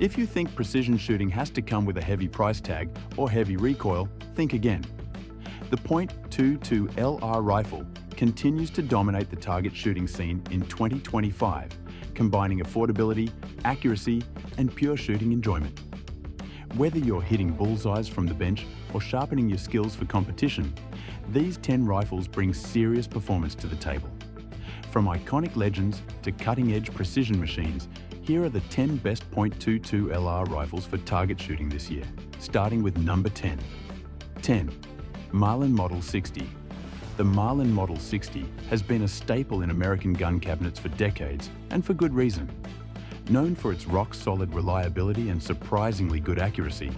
If you think precision shooting has to come with a heavy price tag or heavy recoil, think again. The .22 LR rifle continues to dominate the target shooting scene in 2025, combining affordability, accuracy, and pure shooting enjoyment. Whether you're hitting bullseyes from the bench or sharpening your skills for competition, these 10 rifles bring serious performance to the table. From iconic legends to cutting-edge precision machines, here are the 10 best .22 LR rifles for target shooting this year, starting with number 10. 10. Marlin Model 60. The Marlin Model 60 has been a staple in American gun cabinets for decades, and for good reason. Known for its rock-solid reliability and surprisingly good accuracy,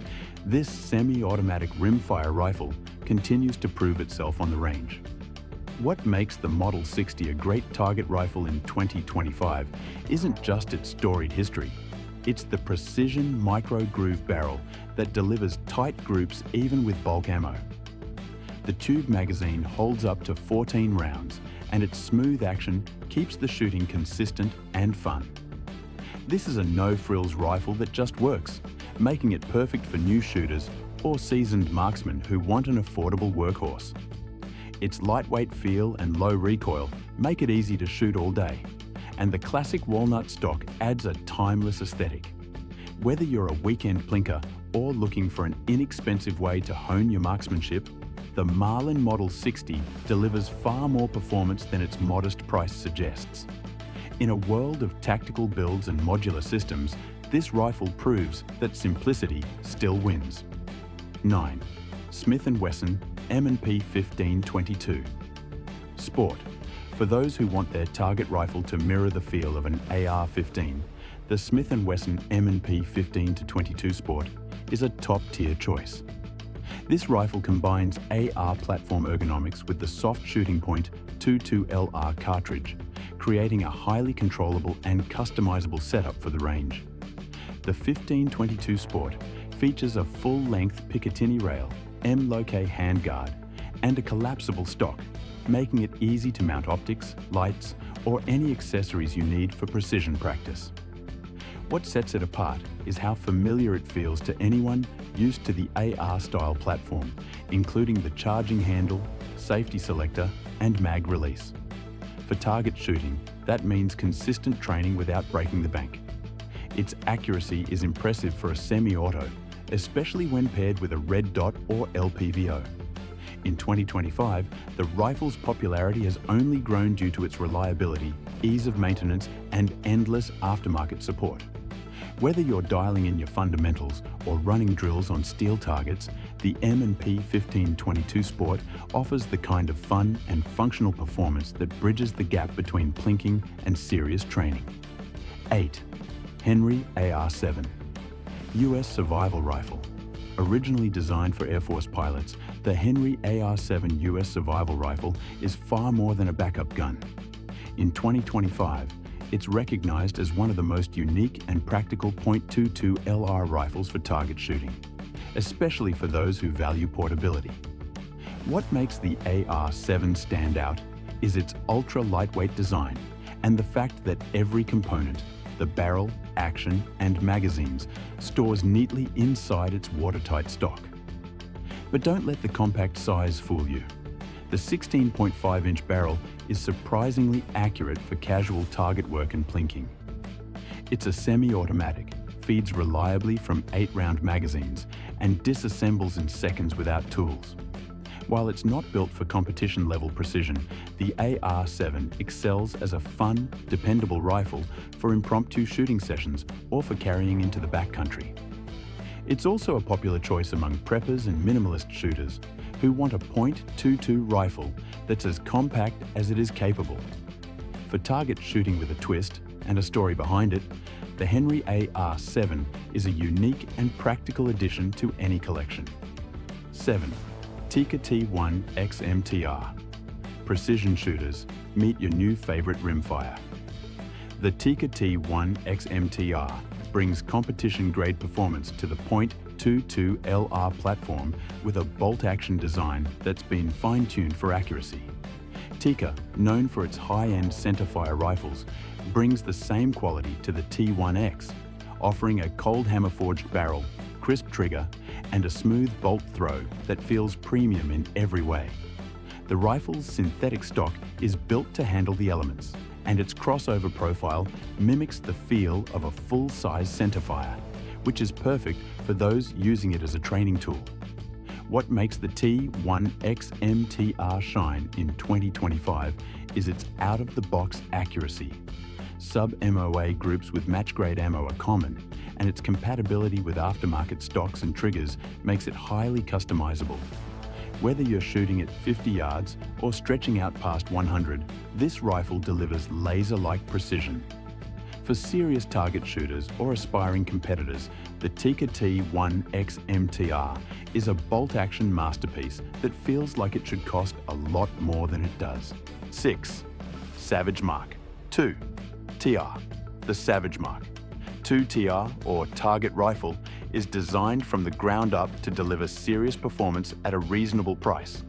this semi-automatic rimfire rifle continues to prove itself on the range. What makes the Model 60 a great target rifle in 2025 isn't just its storied history. It's the precision micro-groove barrel that delivers tight groups even with bulk ammo. The tube magazine holds up to 14 rounds, and its smooth action keeps the shooting consistent and fun. This is a no-frills rifle that just works, making it perfect for new shooters or seasoned marksmen who want an affordable workhorse. Its lightweight feel and low recoil make it easy to shoot all day, and the classic walnut stock adds a timeless aesthetic. Whether you're a weekend plinker or looking for an inexpensive way to hone your marksmanship, the Marlin Model 60 delivers far more performance than its modest price suggests. In a world of tactical builds and modular systems, this rifle proves that simplicity still wins. 9. Smith & Wesson M&P 1522. Sport. For those who want their target rifle to mirror the feel of an AR-15, the Smith & Wesson M&P 15-22 Sport is a top-tier choice. This rifle combines AR platform ergonomics with the soft shooting point .22LR cartridge, creating a highly controllable and customizable setup for the range. The 15-22 Sport features a full-length Picatinny rail, M-Loke handguard, and a collapsible stock, making it easy to mount optics, lights, or any accessories you need for precision practice. What sets it apart is how familiar it feels to anyone used to the AR-style platform, including the charging handle, safety selector, and mag release. For target shooting, that means consistent training without breaking the bank. Its accuracy is impressive for a semi-auto, especially when paired with a red dot or LPVO. In 2025, the rifle's popularity has only grown due to its reliability, ease of maintenance, and endless aftermarket support. Whether you're dialing in your fundamentals or running drills on steel targets, the M&P 1522 Sport offers the kind of fun and functional performance that bridges the gap between plinking and serious training. 8. Henry AR-7. US Survival Rifle. Originally designed for Air Force pilots, the Henry AR-7 US Survival Rifle is far more than a backup gun. In 2025, it's recognized as one of the most unique and practical .22 LR rifles for target shooting, especially for those who value portability. What makes the AR-7 stand out is its ultra-lightweight design and the fact that every component, the barrel, action, and magazines, stores neatly inside its watertight stock. But don't let the compact size fool you. The 16.5-inch barrel is surprisingly accurate for casual target work and plinking. It's a semi-automatic, feeds reliably from 8-round magazines, and disassembles in seconds without tools. While it's not built for competition-level precision, the AR-7 excels as a fun, dependable rifle for impromptu shooting sessions or for carrying into the backcountry. It's also a popular choice among preppers and minimalist shooters who want a .22 rifle that's as compact as it is capable. For target shooting with a twist and a story behind it, the Henry AR-7 is a unique and practical addition to any collection. 7. Tikka T1x MTR. Precision shooters, meet your new favorite rimfire. The Tikka T1x MTR brings competition-grade performance to the .22 LR platform with a bolt-action design that's been fine-tuned for accuracy. Tikka, known for its high-end centerfire rifles, brings the same quality to the T1X, offering a cold hammer forged barrel, crisp trigger, and a smooth bolt throw that feels premium in every way. The rifle's synthetic stock is built to handle the elements, and its crossover profile mimics the feel of a full-size centerfire, which is perfect for those using it as a training tool. What makes the T1x MTR shine in 2025 is its out-of-the-box accuracy. Sub-MOA groups with match-grade ammo are common, and its compatibility with aftermarket stocks and triggers makes it highly customizable. Whether you're shooting at 50 yards or stretching out past 100, this rifle delivers laser-like precision. For serious target shooters or aspiring competitors, the Tikka T1x MTR is a bolt-action masterpiece that feels like it should cost a lot more than it does. 6. Savage Mark. 2. TR. The Savage Mark. 2 TR, or Target Rifle, is designed from the ground up to deliver serious performance at a reasonable price.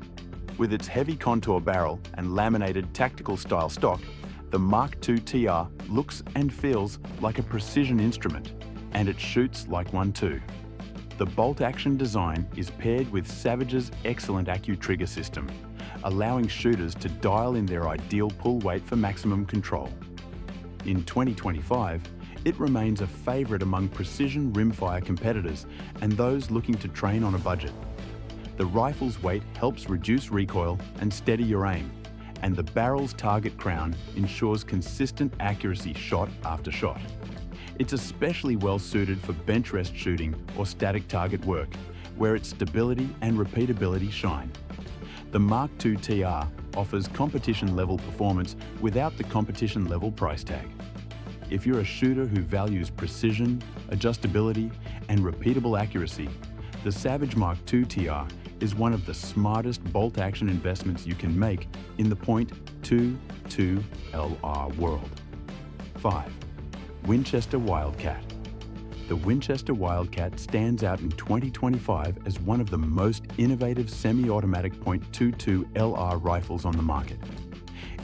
With its heavy contour barrel and laminated tactical style stock, the Mark II TR looks and feels like a precision instrument, and it shoots like one too. The bolt-action design is paired with Savage's excellent AccuTrigger system, allowing shooters to dial in their ideal pull weight for maximum control. In 2025, it remains a favourite among precision rimfire competitors and those looking to train on a budget. The rifle's weight helps reduce recoil and steady your aim, and the barrel's target crown ensures consistent accuracy shot after shot. It's especially well suited for bench rest shooting or static target work, where its stability and repeatability shine. The Mark II TR offers competition-level performance without the competition-level price tag. If you're a shooter who values precision, adjustability, and repeatable accuracy, the Savage Mark II TR is one of the smartest bolt-action investments you can make in the .22 LR world. 5. Winchester Wildcat. The Winchester Wildcat stands out in 2025 as one of the most innovative semi-automatic .22 LR rifles on the market.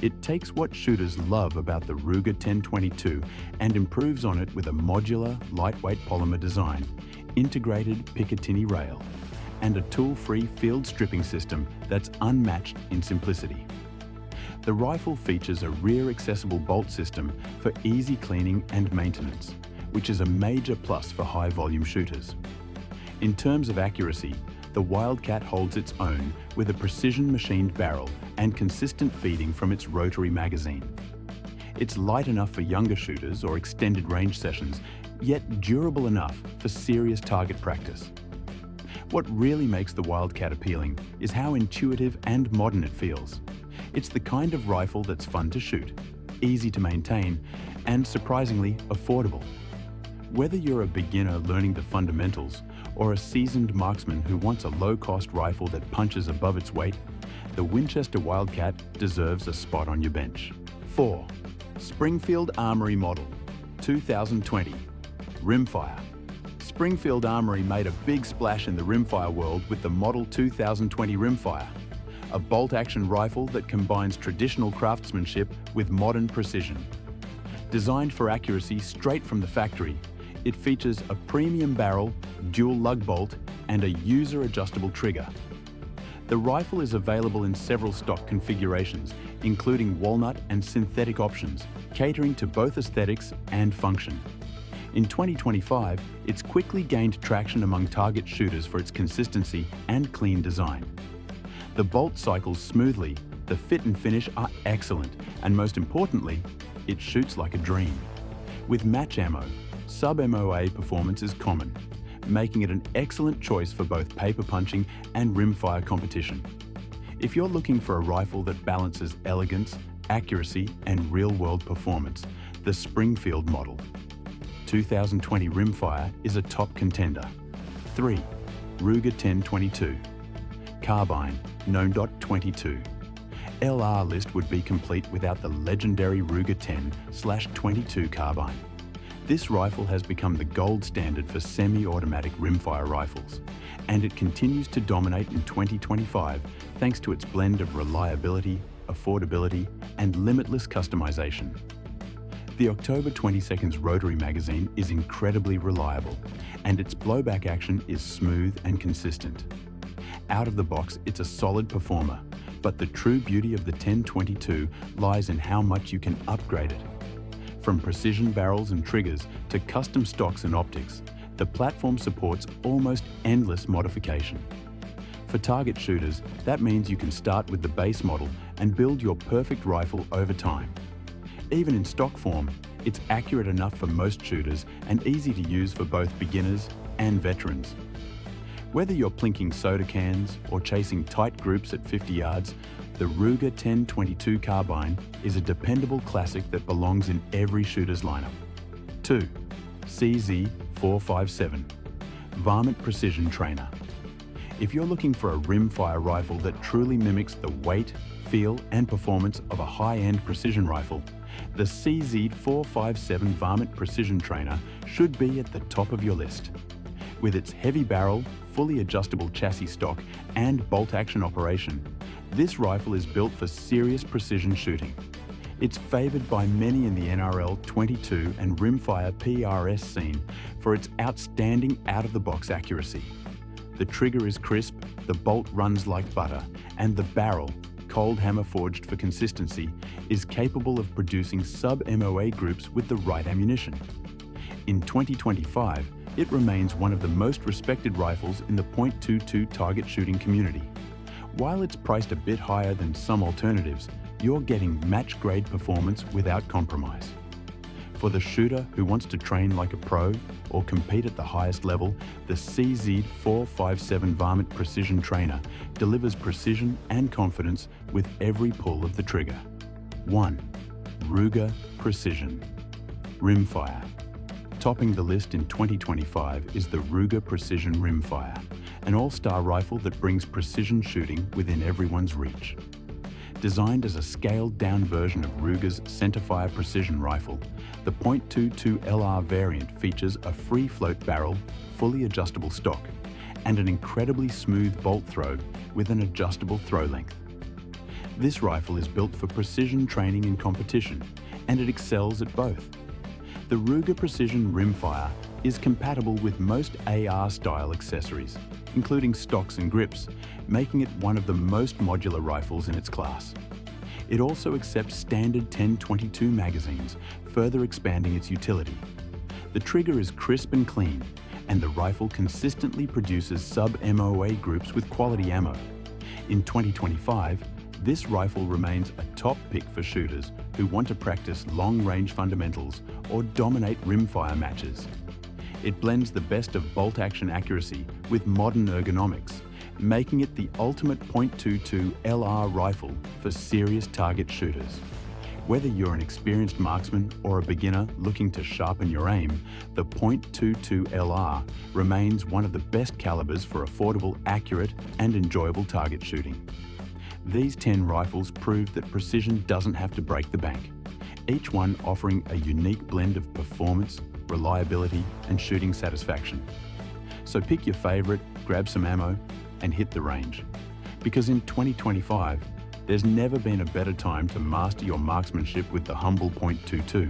It takes what shooters love about the Ruger 1022 and improves on it with a modular, lightweight polymer design, integrated Picatinny rail, and a tool-free field stripping system that's unmatched in simplicity. The rifle features a rear-accessible bolt system for easy cleaning and maintenance, which is a major plus for high-volume shooters. In terms of accuracy, the Wildcat holds its own with a precision-machined barrel and consistent feeding from its rotary magazine. It's light enough for younger shooters or extended range sessions, yet durable enough for serious target practice. What really makes the Wildcat appealing is how intuitive and modern it feels. It's the kind of rifle that's fun to shoot, easy to maintain, and surprisingly affordable. Whether you're a beginner learning the fundamentals or a seasoned marksman who wants a low-cost rifle that punches above its weight, the Winchester Wildcat deserves a spot on your bench. 4. Springfield Armory Model, 2020. Rimfire. Springfield Armory made a big splash in the rimfire world with the Model 2020 Rimfire, a bolt-action rifle that combines traditional craftsmanship with modern precision. Designed for accuracy straight from the factory, it features a premium barrel, dual lug bolt, and a user-adjustable trigger. The rifle is available in several stock configurations, including walnut and synthetic options, catering to both aesthetics and function. In 2025, it's quickly gained traction among target shooters for its consistency and clean design. The bolt cycles smoothly, the fit and finish are excellent, and most importantly, it shoots like a dream. With match ammo, sub-MOA performance is common, making it an excellent choice for both paper punching and rimfire competition. If you're looking for a rifle that balances elegance, accuracy, and real-world performance, the Springfield Model 2020 Rimfire is a top contender. 3. Ruger 1022. Carbine, known .22. LR list would be complete without the legendary Ruger 10/22 Carbine. This rifle has become the gold standard for semi-automatic rimfire rifles, and it continues to dominate in 2025 thanks to its blend of reliability, affordability, and limitless customization. The October 22's rotary magazine is incredibly reliable, and its blowback action is smooth and consistent. Out of the box, it's a solid performer, but the true beauty of the 1022 lies in how much you can upgrade it. From precision barrels and triggers to custom stocks and optics, the platform supports almost endless modification. For target shooters, that means you can start with the base model and build your perfect rifle over time. Even in stock form, it's accurate enough for most shooters and easy to use for both beginners and veterans. Whether you're plinking soda cans or chasing tight groups at 50 yards, the Ruger 1022 Carbine is a dependable classic that belongs in every shooter's lineup. 2. CZ457 Varmint Precision Trainer. If you're looking for a rimfire rifle that truly mimics the weight, feel, and performance of a high-end precision rifle, the CZ457 Varmint Precision Trainer should be at the top of your list. With its heavy barrel, fully adjustable chassis stock, and bolt-action operation, this rifle is built for serious precision shooting. It's favoured by many in the NRL 22 and Rimfire PRS scene for its outstanding out-of-the-box accuracy. The trigger is crisp, the bolt runs like butter, and the barrel, cold hammer forged for consistency, is capable of producing sub-MOA groups with the right ammunition. In 2025, it remains one of the most respected rifles in the .22 target shooting community. While it's priced a bit higher than some alternatives, you're getting match-grade performance without compromise. For the shooter who wants to train like a pro or compete at the highest level, the CZ457 Varmint Precision Trainer delivers precision and confidence with every pull of the trigger. 1. Ruger Precision Rimfire. Topping the list in 2025 is the Ruger Precision Rimfire, an all-star rifle that brings precision shooting within everyone's reach. Designed as a scaled-down version of Ruger's centerfire precision rifle, the .22 LR variant features a free-float barrel, fully adjustable stock, and an incredibly smooth bolt throw with an adjustable throw length. This rifle is built for precision training and competition, and it excels at both. The Ruger Precision Rimfire is compatible with most AR-style accessories, including stocks and grips, making it one of the most modular rifles in its class. It also accepts standard 1022 magazines, further expanding its utility. The trigger is crisp and clean, and the rifle consistently produces sub-MOA groups with quality ammo. In 2025, this rifle remains a top pick for shooters who want to practice long-range fundamentals or dominate rimfire matches. It blends the best of bolt-action accuracy with modern ergonomics, making it the ultimate .22 LR rifle for serious target shooters. Whether you're an experienced marksman or a beginner looking to sharpen your aim, the .22 LR remains one of the best calibers for affordable, accurate, and enjoyable target shooting. These 10 rifles prove that precision doesn't have to break the bank, each one offering a unique blend of performance, reliability, and shooting satisfaction. So pick your favorite, grab some ammo, and hit the range. Because in 2025, there's never been a better time to master your marksmanship with the humble .22.